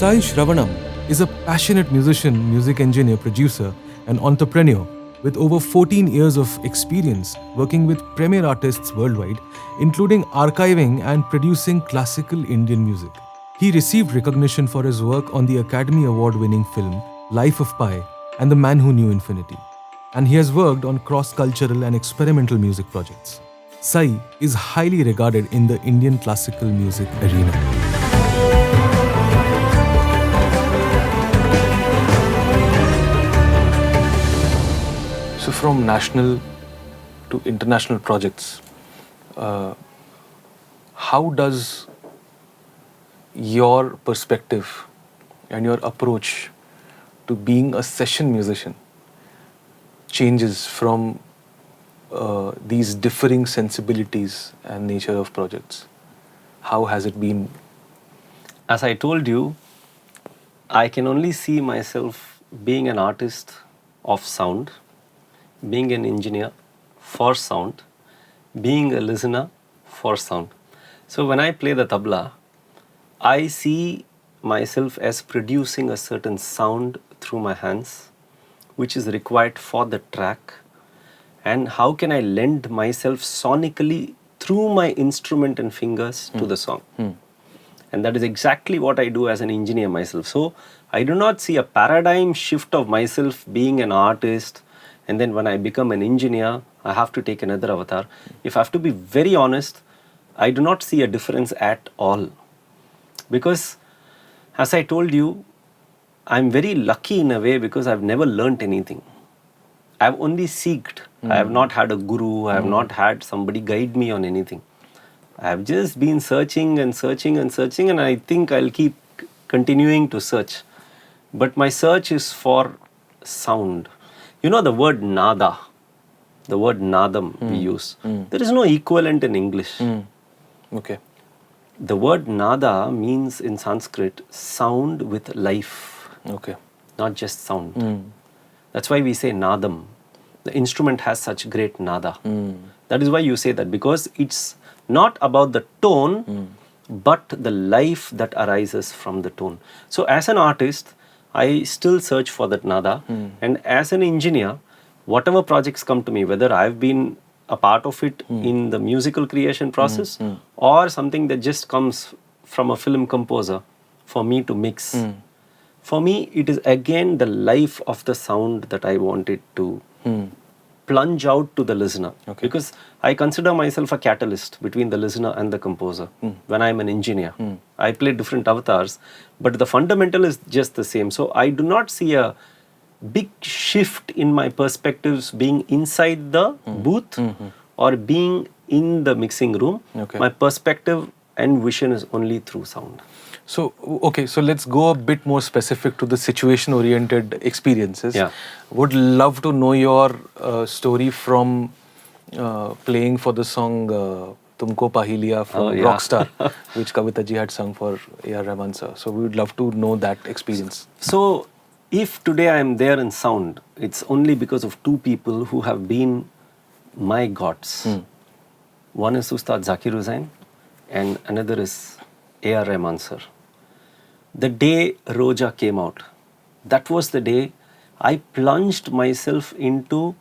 Sai Shravanam is a passionate musician, music engineer, producer, and entrepreneur with over 14 years of experience working with premier artists worldwide, including archiving and producing classical Indian music. He received recognition for his work on the Academy Award winning film Life of Pi and The Man Who Knew Infinity, and he has worked on cross cultural and experimental music projects. Sai is highly regarded in the Indian classical music arena. So, from national to international projects, how does your perspective and your approach to being a session musician changes from these differing sensibilities and nature of projects? How has it been? As I told you, I can only see myself being an artist of sound, being an engineer for sound, being a listener for sound. So when I play the tabla, I see myself as producing a certain sound through my hands, which is required for the track. And how can I lend myself sonically through my instrument and fingers to the song? And that is exactly what I do as an engineer myself. So I do not see a paradigm shift of myself being an artist, and then when I become an engineer, I have to take another avatar. If I have to be very honest, I do not see a difference at all. Because as I told you, I'm very lucky in a way because I've never learnt anything. I've only seeked. I have not had a guru. I have not had somebody guide me on anything. I have just been searching and searching and searching, and I think I'll keep continuing to search. But my search is for sound. You know the word nada, the word nadam we use. There is no equivalent in English. Okay. The word nada means in Sanskrit sound with life. Okay. Not just sound. That's why we say nadam. The instrument has such great nada. That is why you say that, because it's not about the tone, but the life that arises from the tone. So as an artist, I still search for that nada. And as an engineer, whatever projects come to me, whether I've been a part of it in the musical creation process or something that just comes from a film composer for me to mix. For me, it is again the life of the sound that I wanted to plunge out to the listener. Okay. Because I consider myself a catalyst between the listener and the composer when I'm an engineer. I play different avatars, but the fundamental is just the same. So I do not see a big shift in my perspectives being inside the booth or being in the mixing room. Okay. My perspective and vision is only through sound. So, okay, so let's go a bit more specific to the situation-oriented experiences. Yeah. Would love to know your story from playing for the song Tumko Pahiliya from Rockstar, which Kavita ji had sung for A.R. Rahman sir. So, we would love to know that experience. So, if today I am there in sound, it's only because of two people who have been my gods. One is Ustad Zakir Hussain and another is A.R. Rahman sir. The day Roja came out, that was the day I plunged myself into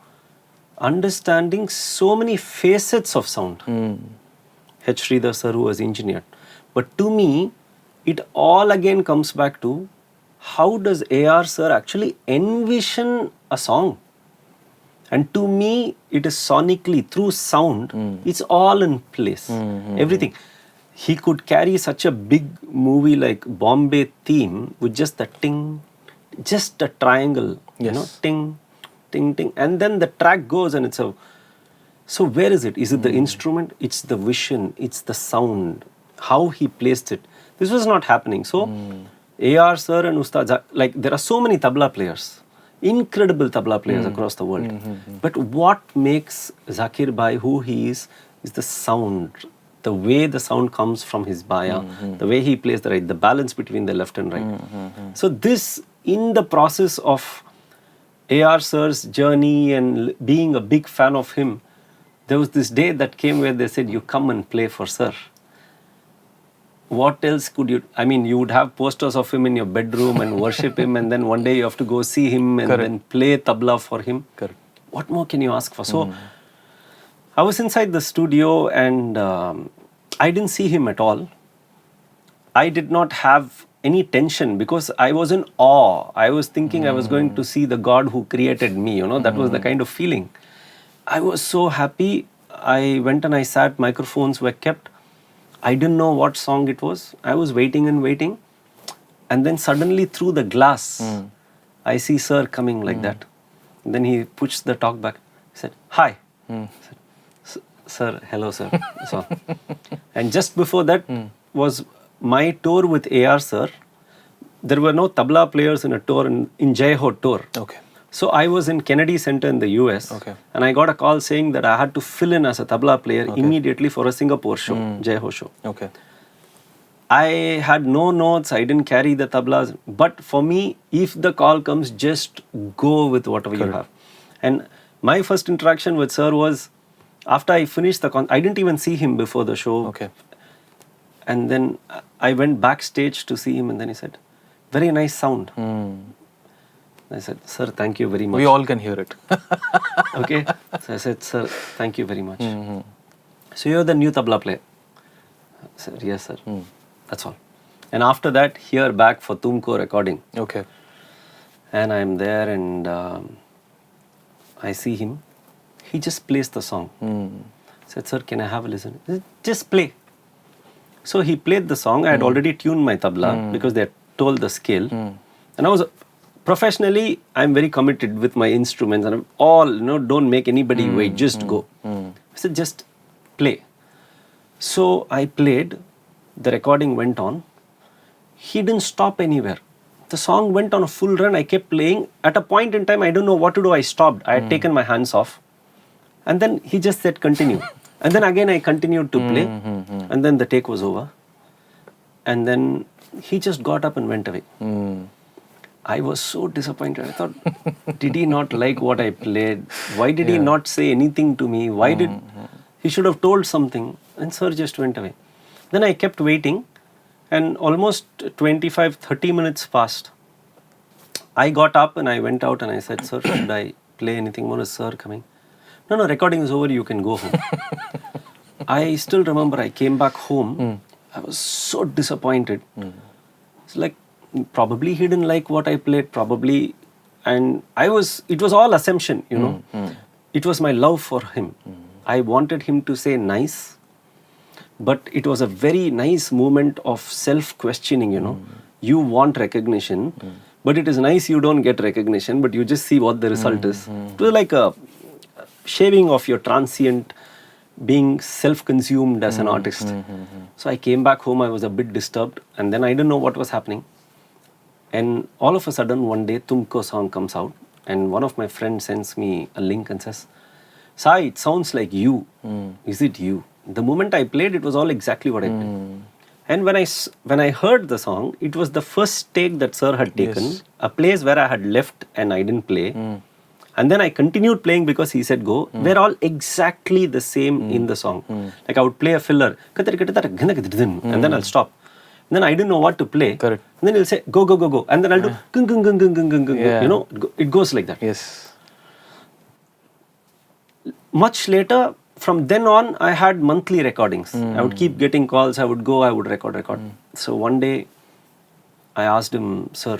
understanding so many facets of sound. H. Sridhar sir, who was engineered. But to me, it all again comes back to how does A.R. sir actually envision a song? And to me, it is sonically, through sound, it's all in place. Everything. He could carry such a big movie like Bombay theme with just the ting, just a triangle, you know, ting, ting, ting. And then the track goes and it's a... So where is it? Is it the instrument? It's the vision. It's the sound. How he placed it. This was not happening. So A.R. sir and Ustad, like there are so many tabla players, incredible tabla players across the world. But what makes Zakir Bhai who he is the sound. The way the sound comes from his baya, the way he plays the right, the balance between the left and right. So this, in the process of A.R. sir's journey and being a big fan of him, there was this day that came where they said, you come and play for sir. what else could you, I mean, you would have posters of him in your bedroom and worship him, and then one day you have to go see him and then play tabla for him. Correct. What more can you ask for? So I was inside the studio and I didn't see him at all. I did not have any tension because I was in awe. I was thinking I was going to see the God who created me, you know, that was the kind of feeling. I was so happy. I went and I sat, microphones were kept. I didn't know what song it was. I was waiting and waiting. And then suddenly through the glass, I see sir coming like that. And then he pushed the talk back. He said, hi. I said, sir, hello sir. So, and just before that was my tour with AR sir. There were no tabla players in a tour in Jai Ho tour. Okay. So I was in Kennedy Center in the US. Okay. And I got a call saying that I had to fill in as a tabla player immediately for a Singapore show, Jai Ho show. Okay. I had no notes, I didn't carry the tablas. But for me, if the call comes, just go with whatever you have. And my first interaction with sir was after I finished the I didn't even see him before the show. Okay. And then I went backstage to see him and then he said, very nice sound. I said, sir, thank you very much. We all can hear it. Okay. So I said, sir, thank you very much. So you're the new tabla player. I said, yes, sir. That's all. And after that, here back for Tumko recording. Okay. And I'm there and I see him. He just plays the song. I said, sir, can I have a listen? He said, just play. So he played the song. I had already tuned my tabla because they had told the scale. And I was, professionally, I'm very committed with my instruments and I'm all, you know, don't make anybody wait, just go. I said, just play. So I played, the recording went on. He didn't stop anywhere. The song went on a full run. I kept playing. At a point in time, I don't know what to do. I stopped. I had taken my hands off. And then he just said, continue. And then again, I continued to play. And then the take was over. And then he just got up and went away. I was so disappointed. I thought, did he not like what I played? Why did he not say anything to me? Why did... He should have told something. And sir just went away. Then I kept waiting. And almost 25-30 minutes passed. I got up and I went out and I said, sir, should I play anything more? Is sir coming? No, recording is over. You can go home. I still remember I came back home. I was so disappointed. It's like, probably he didn't like what I played, probably. And it was all assumption, you know. It was my love for him. I wanted him to say nice. But it was a very nice moment of self-questioning, you know. You want recognition, but it is nice you don't get recognition, but you just see what the result is. It was like a shaving of your transient, being self-consumed as an artist. So I came back home, I was a bit disturbed, and then I didn't know what was happening. And all of a sudden, one day, Tumko song comes out, and one of my friends sends me a link and says, Sai, it sounds like you. Is it you? The moment I played, it was all exactly what I played. And when I heard the song, it was the first take that sir had taken, a place where I had left and I didn't play. And then I continued playing because he said go. We're all exactly the same in the song. Like I would play a filler, and then I'll stop. And then I didn't know what to play. Correct. And then he'll say go, go, go, go. And then I'll do gung, gung, gung, gung, gung, gung, gung. Yeah. You know, it goes like that. Yes. Much later, from then on, I had monthly recordings. I would keep getting calls. I would go, I would record. So one day, I asked him, sir,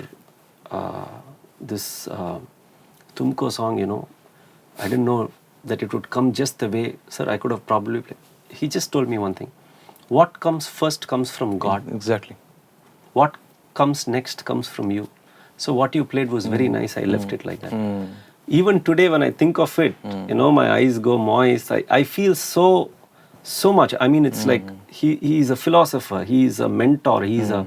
this Tumko song, you know, I didn't know that it would come just the way, sir, I could have probably played. He just told me one thing. What comes first comes from God. Exactly. What comes next comes from you. So what you played was very nice. I left it like that. Even today, when I think of it, you know, my eyes go moist. I feel so much. I mean, it's like he is a philosopher. He is a mentor. He is a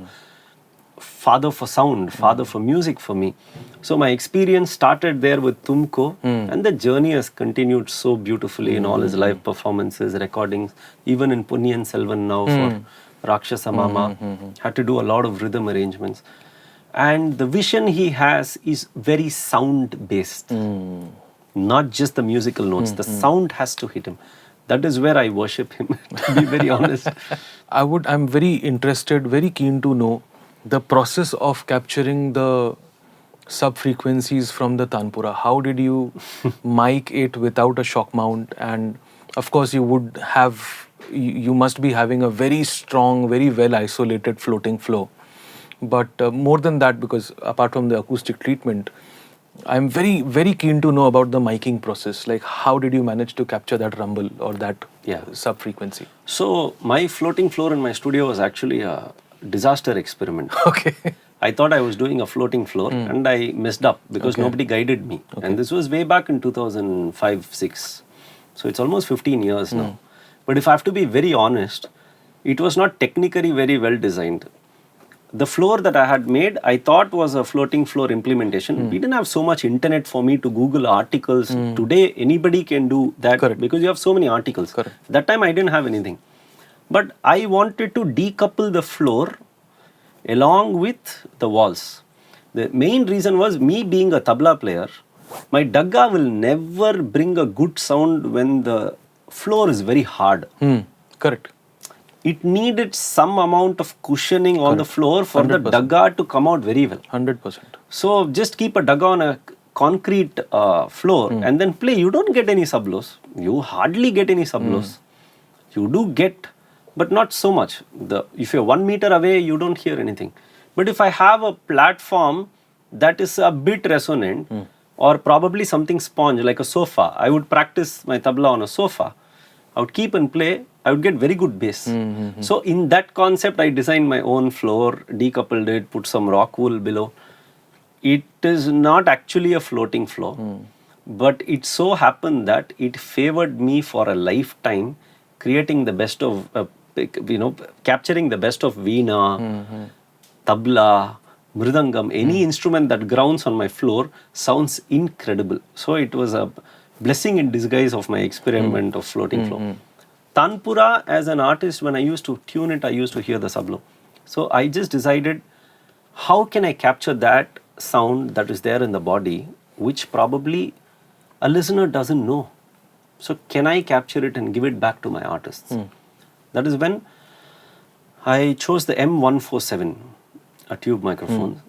father for sound, father for music for me. So my experience started there with Tumko, and the journey has continued so beautifully in all his live performances, recordings, even in Punniyan Selvan now for Rakshasa Mama. Had to do a lot of rhythm arrangements. And the vision he has is very sound-based, not just the musical notes. The sound has to hit him. That is where I worship him, to be very honest. I'm very interested, very keen to know the process of capturing the sub frequencies from the tanpura. How did you mic it without a shock mount? And of course, you must be having a very strong, very well isolated floating flow. But more than that, because apart from the acoustic treatment, I'm very, very keen to know about the miking process. Like, how did you manage to capture that rumble or that sub frequency? So my floating floor in my studio was actually a disaster experiment. Okay. I thought I was doing a floating floor and I messed up because nobody guided me. And this was way back in 2005-6. So it's almost 15 years now. But if I have to be very honest, it was not technically very well designed. The floor that I had made, I thought was a floating floor implementation. We didn't have so much internet for me to Google articles. Today, anybody can do that because you have so many articles. That time, I didn't have anything. But I wanted to decouple the floor along with the walls. The main reason was me being a tabla player, my dagga will never bring a good sound when the floor is very hard. Correct. It needed some amount of cushioning on the floor for 100%. The dagga to come out very well. 100%. So just keep a dagga on a concrete floor and then play. You don't get any sub-lows. You hardly get any sub-lows. You do get, but not so much. If you're 1 meter away, you don't hear anything. But if I have a platform that is a bit resonant or probably something sponge like a sofa, I would practice my tabla on a sofa. I would keep and play. I would get very good bass. So in that concept, I designed my own floor, decoupled it, put some rock wool below. It is not actually a floating floor, but it so happened that it favored me for a lifetime, creating the best of, capturing the best of veena, tabla, mridangam, any instrument that grounds on my floor sounds incredible. So it was a blessing in disguise of my experiment of floating floor. Tanpura, as an artist, when I used to tune it, I used to hear the sublo. So I just decided, how can I capture that sound that is there in the body, which probably a listener doesn't know. So can I capture it and give it back to my artists? That is when I chose the M147, a tube microphone.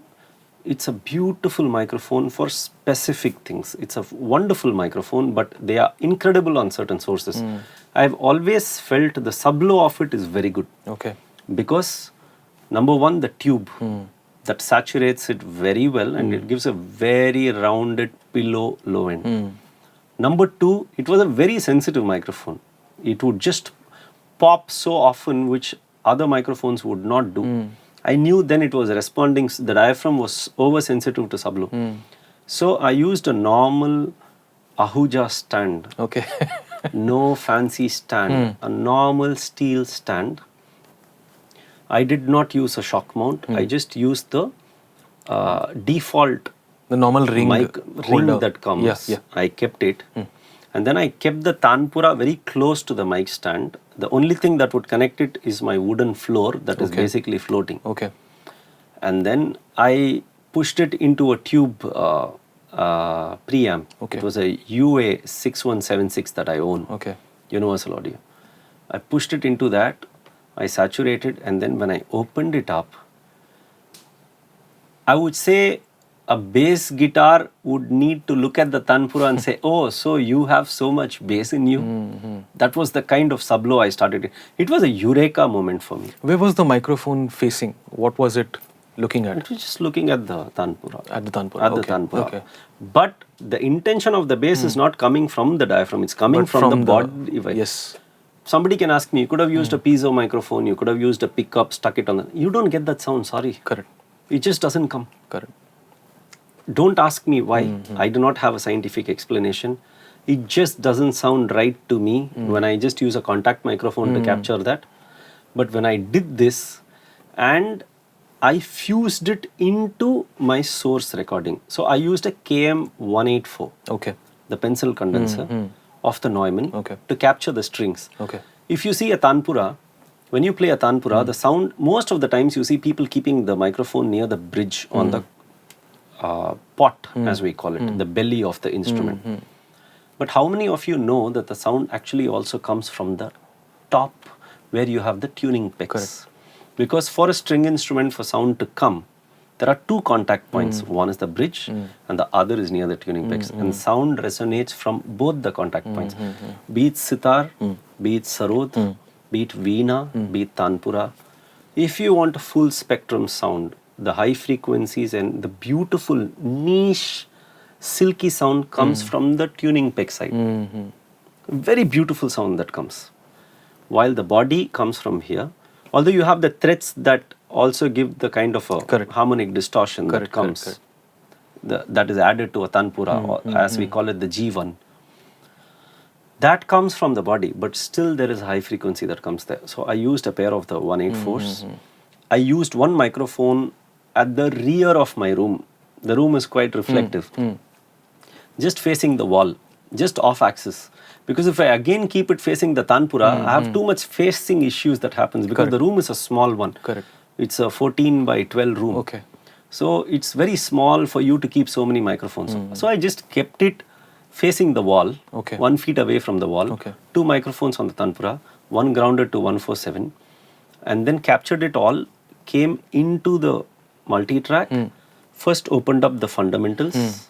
It's a beautiful microphone for specific things. It's a wonderful microphone, but they are incredible on certain sources. I've always felt the sublow of it is very good. Okay. Because number one, the tube that saturates it very well and it gives a very rounded pillow low end. Number two, it was a very sensitive microphone. It would just pop so often, which other microphones would not do. I knew then it was responding, the diaphragm was oversensitive to sublow. So I used a normal Ahuja stand. Okay. No fancy stand, a normal steel stand. I did not use a shock mount. I just used the default the normal ring that comes. I kept it. And then I kept the tanpura very close to the mic stand. The only thing that would connect it is my wooden floor that is basically floating. Okay. And then I pushed it into a tube preamp. Okay. It was a UA 6176 that I own. Okay. Universal Audio. I pushed it into that. I saturated, and then when I opened it up, I would say a bass guitar would need to look at the tanpura and say, oh, so you have so much bass in you. That was the kind of sublow I started. It was a eureka moment for me. Where was the microphone facing? What was it looking at? It was just looking at the tanpura. At the tanpura. At the tanpura. Okay. But the intention of the bass is not coming from the diaphragm. It's coming from the body. Yes. Somebody can ask me, you could have used a piezo microphone, you could have used a pickup, stuck it on the... You don't get that sound, sorry. Correct. It just doesn't come. Correct. Don't ask me why. I do not have a scientific explanation. It just doesn't sound right to me when I just use a contact microphone to capture that. But when I did this and I fused it into my source recording. So I used a KM184. Okay. The pencil condenser of the Neumann to capture the strings. Okay. If you see a tanpura, when you play a tanpura, the sound, most of the times you see people keeping the microphone near the bridge on the pot, as we call it, the belly of the instrument. But how many of you know that the sound actually also comes from the top where you have the tuning picks. Correct. Because for a string instrument, for sound to come, there are two contact points. One is the bridge and the other is near the tuning picks. And sound resonates from both the contact points. Be it sitar, be it sarod, be it veena, be it tanpura. If you want a full spectrum sound, the high frequencies and the beautiful niche silky sound comes from the tuning pick side. Very beautiful sound that comes. While the body comes from here, although you have the threads that also give the kind of a harmonic distortion that comes, that is added to a tanpura, or as we call it, the G1. That comes from the body, but still there is a high frequency that comes there. So I used a pair of the 184s. I used one microphone at the rear of my room. The room is quite reflective. Just facing the wall, just off axis. Because if I again keep it facing the tanpura, I have too much facing issues that happens because the room is a small one. Correct. It's a 14 by 12 room. Okay. So it's very small for you to keep so many microphones. So I just kept it facing the wall, 1 feet away from the wall, 2 microphones on the tanpura, one grounded to 147, and then captured it all, came into the multi-track, first opened up the fundamentals,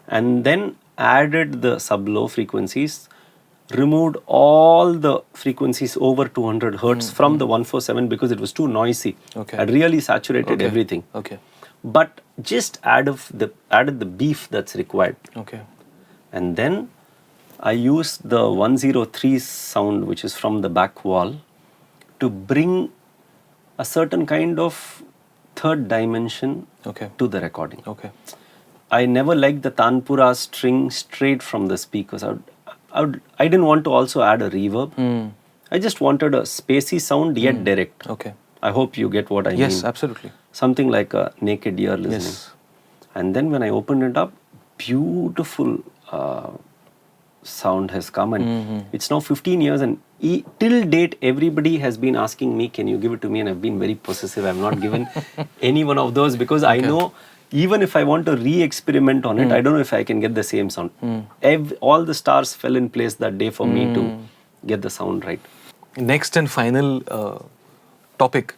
and then added the sub-low frequencies, removed all the frequencies over 200 hertz from the 147 because it was too noisy. I'd really saturated everything. But just added the beef that's required. And then I used the 103 sound, which is from the back wall, to bring a certain kind of third dimension to the recording. I never liked the tanpura string straight from the speakers. I didn't want to also add a reverb. I just wanted a spacey sound yet direct. I hope you get what I mean. Yes, absolutely. Something like a naked ear listening. Yes. And then when I opened it up, beautiful sound has come, and it's now 15 years, and till date everybody has been asking me, can you give it to me? And I've been very possessive. I've not given any one of those because I know even if I want to re-experiment on it, I don't know if I can get the same sound. All the stars fell in place that day for me to get the sound right. Next and final topic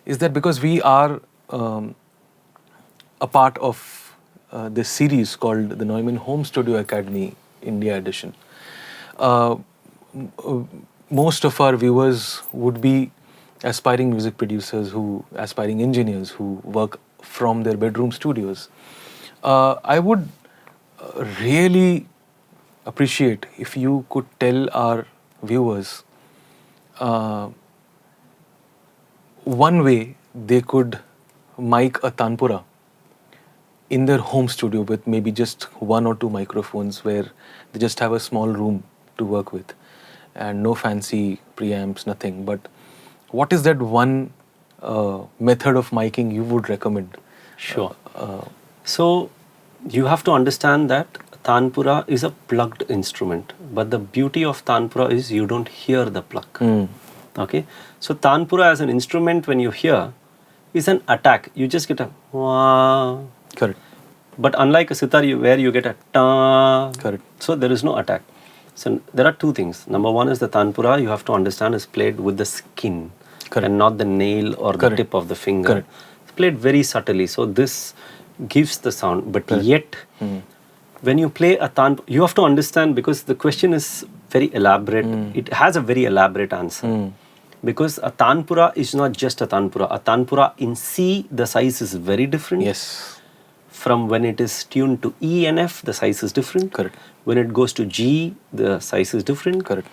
is that because we are a part of this series called the Neumann Home Studio Academy India Edition, most of our viewers would be aspiring music producers, aspiring engineers who work from their bedroom studios. I would really appreciate if you could tell our viewers one way they could mic a tanpura in their home studio with maybe just 1 or 2 microphones, where they just have a small room to work with and no fancy preamps, nothing. But what is that one method of miking you would recommend? Sure. So you have to understand that tanpura is a plugged instrument, but the beauty of tanpura is you don't hear the pluck. Okay. So tanpura as an instrument, when you hear, is an attack. You just get a wah. Correct. But unlike a sitar, where you get a ta. Correct. So there is no attack. So there are 2 things. Number 1 is the tanpura, you have to understand, is played with the skin. Correct. And not the nail or the tip of the finger. Correct. It's played very subtly. So this gives the sound. But yet, when you play a tanpura, you have to understand, because the question is very elaborate. It has a very elaborate answer. Because a tanpura is not just a tanpura. A tanpura in C, the size is very different. Yes. From when it is tuned to E and F, the size is different. Correct. When it goes to G, the size is different. Correct.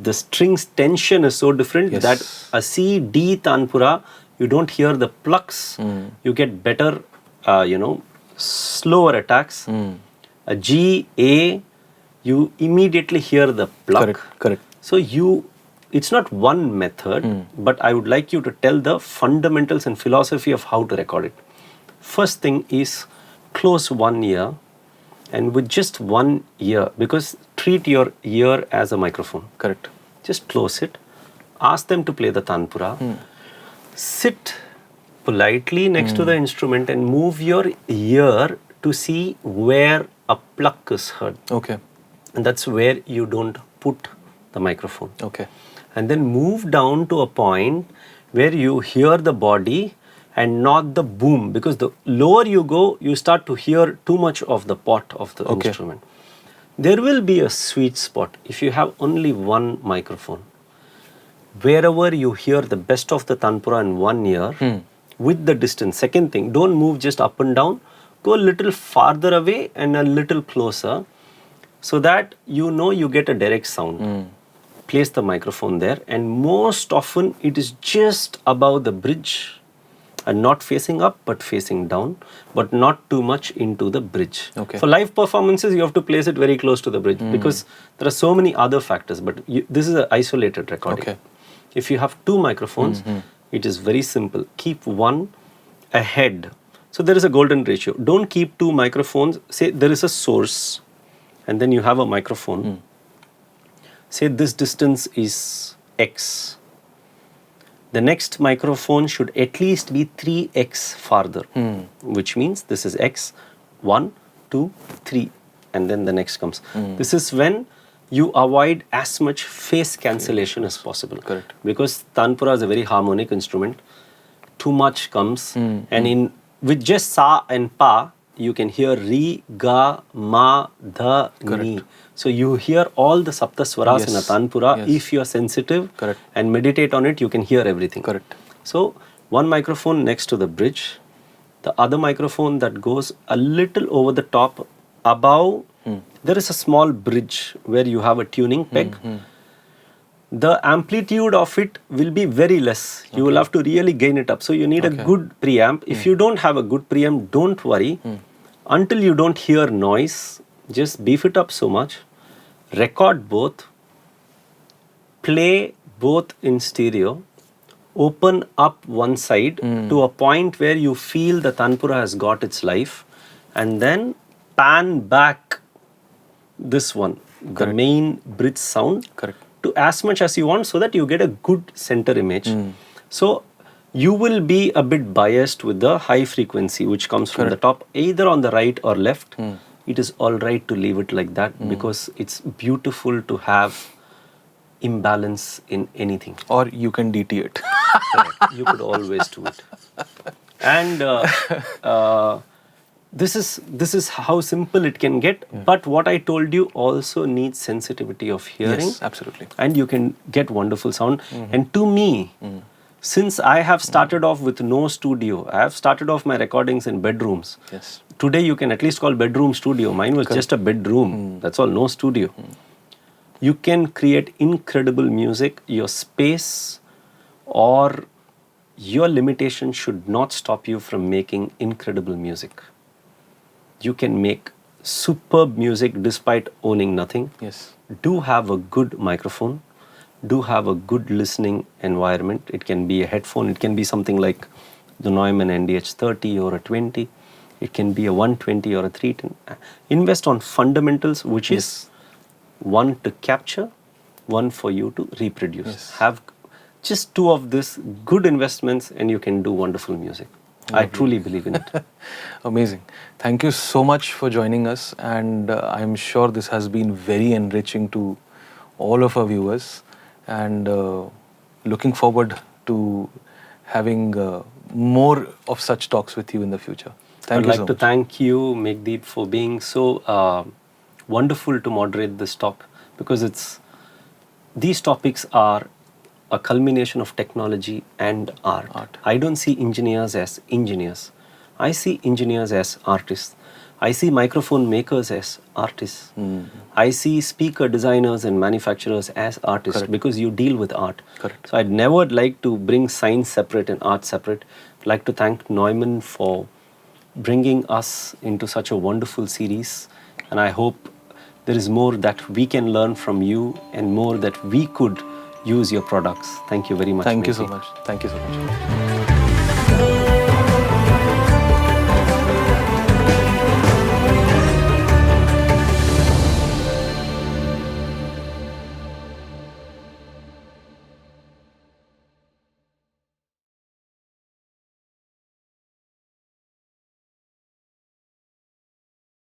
The string's tension is so different that a C, D tanpura, you don't hear the plucks. You get better, slower attacks. A G, A, you immediately hear the pluck. Correct. So it's not one method, but I would like you to tell the fundamentals and philosophy of how to record it. First thing is close one ear, and with just one ear, because treat your ear as a microphone. Correct. Just close it. Ask them to play the tanpura. Sit politely next to the instrument and move your ear to see where a pluck is heard. Okay. And that's where you don't put the microphone. Okay. and then move down to a point where you hear the body and not the boom, because the lower you go, you start to hear too much of the pot of the instrument. There will be a sweet spot if you have only one microphone. Wherever you hear the best of the tanpura in 1 ear, with the distance. Second thing, don't move just up and down. Go a little farther away and a little closer, so that you get a direct sound. Place the microphone there, and most often it is just above the bridge, and not facing up but facing down, but not too much into the bridge. For live performances, you have to place it very close to the bridge, because there are so many other factors, but this is an isolated recording. If you have two microphones, it is very simple. Keep one ahead. So there is a golden ratio. Don't keep two microphones. Say there is a source, and then you have a microphone. Say this distance is X. The next microphone should at least be 3x farther, which means this is X, 1, 2, 3, and then the next comes. This is when you avoid as much phase cancellation as possible. Because tanpura is a very harmonic instrument. Too much comes, and with just sa and pa, you can hear re, ga, ma, dha, ni. So you hear all the sapta swaras in a tanpura. If you are sensitive and meditate on it, you can hear everything. So one microphone next to the bridge, the other microphone that goes a little over the top, above, there is a small bridge where you have a tuning peg. The amplitude of it will be very less. You will have to really gain it up. So you need a good preamp. If you don't have a good preamp, don't worry. Until you don't hear noise, just beef it up so much. Record both. Play both in stereo. Open up one side to a point where you feel the tanpura has got its life. And then pan back this one, the main bridge sound, to as much as you want, so that you get a good center image. So you will be a bit biased with the high frequency which comes from the top, either on the right or left. It is all right to leave it like that, because it's beautiful to have imbalance in anything. Or you can DT it. You could always do it. And this is how simple it can get. But what I told you also needs sensitivity of hearing. Yes, absolutely. And you can get wonderful sound. And to me, since I have started off with no studio, I have started off my recordings in bedrooms. Today you can at least call bedroom studio. Mine was just a bedroom. That's all, no studio. You can create incredible music. Your space or your limitation should not stop you from making incredible music. You can make superb music despite owning nothing. Do have a good microphone. Do have a good listening environment. It can be a headphone. It can be something like the Neumann NDH30 or a 20. It can be a 120 or a 310. Invest on fundamentals, which is one to capture, one for you to reproduce. Have just two of these good investments and you can do wonderful music. I truly believe in it. Amazing. Thank you so much for joining us, and I'm sure this has been very enriching to all of our viewers, and looking forward to having more of such talks with you in the future. Thank you so much. I'd like to thank you, Meghdeep, for being so wonderful to moderate this talk, because these topics are a culmination of technology and art. I don't see engineers as engineers. I see engineers as artists. I see microphone makers as artists. I see speaker designers and manufacturers as artists, because you deal with art. So I'd never like to bring science separate and art separate. I'd like to thank Neumann for bringing us into such a wonderful series, and I hope there is more that we can learn from you and more that we could use your products. Thank you very much. Thank you so much. Thank you so much.